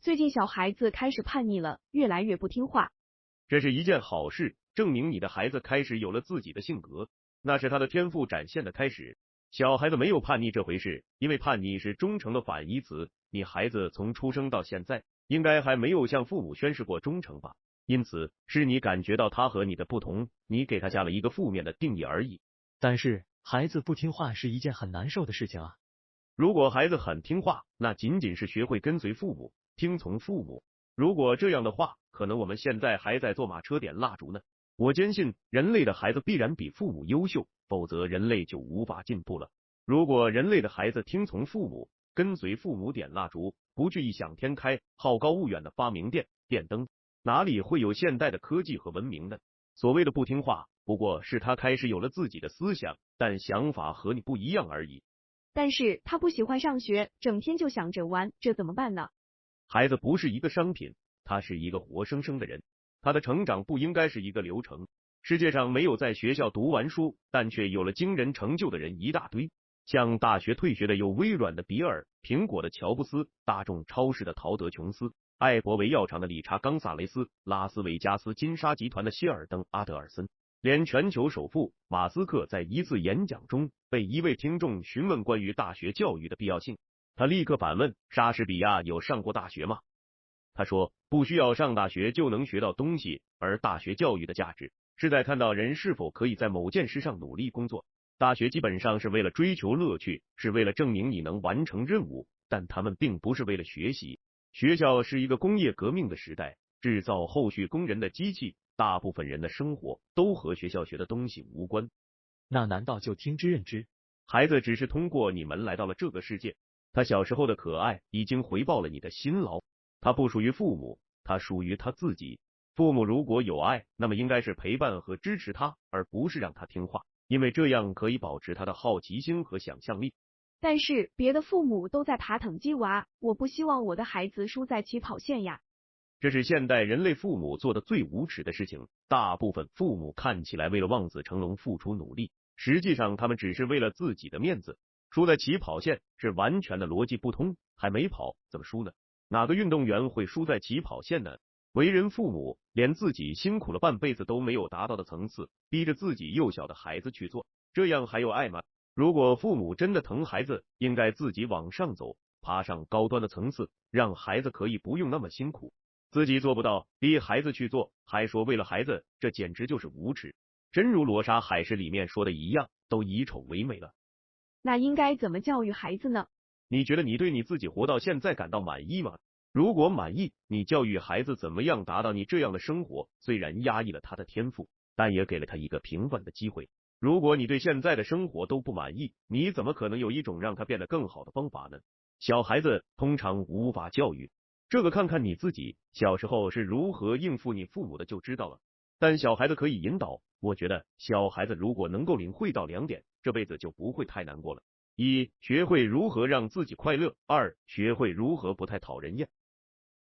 最近小孩子开始叛逆了，越来越不听话。这是一件好事，证明你的孩子开始有了自己的性格，那是他的天赋展现的开始。小孩子没有叛逆这回事，因为叛逆是忠诚的反义词。你孩子从出生到现在，应该还没有向父母宣誓过忠诚吧？因此，是你感觉到他和你的不同，你给他加了一个负面的定义而已。但是，孩子不听话是一件很难受的事情啊。如果孩子很听话，那仅仅是学会跟随父母，听从父母。如果这样的话，可能我们现在还在坐马车点蜡烛呢。我坚信，人类的孩子必然比父母优秀，否则人类就无法进步了。如果人类的孩子听从父母，跟随父母点蜡烛，不去异想天开、好高骛远的发明电灯，哪里会有现代的科技和文明呢？所谓的不听话，不过是他开始有了自己的思想，但想法和你不一样而已。但是他不喜欢上学，整天就想着玩，这怎么办呢？孩子不是一个商品，他是一个活生生的人。他的成长不应该是一个流程。世界上没有在学校读完书，但却有了惊人成就的人一大堆。像大学退学的有微软的比尔、苹果的乔布斯、大众超市的陶德琼斯、艾伯维药厂的理查冈萨雷斯、拉斯维加斯金沙集团的谢尔登阿德尔森。连全球首富马斯克在一次演讲中被一位听众询问关于大学教育的必要性，他立刻反问：莎士比亚有上过大学吗？他说，不需要上大学就能学到东西，而大学教育的价值是在看到人是否可以在某件事上努力工作。大学基本上是为了追求乐趣，是为了证明你能完成任务，但他们并不是为了学习。学校是一个工业革命的时代，制造后续工人的机器，大部分人的生活都和学校学的东西无关。那难道就听之任之？孩子只是通过你们来到了这个世界，他小时候的可爱已经回报了你的辛劳。他不属于父母，他属于他自己。父母如果有爱，那么应该是陪伴和支持他，而不是让他听话，因为这样可以保持他的好奇心和想象力。但是别的父母都在爬等鸡娃，我不希望我的孩子输在起跑线呀。这是现代人类父母做的最无耻的事情。大部分父母看起来为了望子成龙付出努力，实际上他们只是为了自己的面子。输在起跑线是完全的逻辑不通，还没跑怎么输呢？哪个运动员会输在起跑线呢？为人父母，连自己辛苦了半辈子都没有达到的层次，逼着自己幼小的孩子去做，这样还有爱吗？如果父母真的疼孩子，应该自己往上走，爬上高端的层次，让孩子可以不用那么辛苦。自己做不到，逼孩子去做，还说为了孩子，这简直就是无耻。真如罗莎海市里面说的一样，都以丑为美了。那应该怎么教育孩子呢？你觉得你对你自己活到现在感到满意吗？如果满意，你教育孩子怎么样达到你这样的生活，虽然压抑了他的天赋，但也给了他一个平稳的机会。如果你对现在的生活都不满意，你怎么可能有一种让他变得更好的方法呢？小孩子通常无法教育，这个看看你自己小时候是如何应付你父母的就知道了。但小孩子可以引导，我觉得小孩子如果能够领会到2点，这辈子就不会太难过了。1. 学会如何让自己快乐；2. 学会如何不太讨人厌。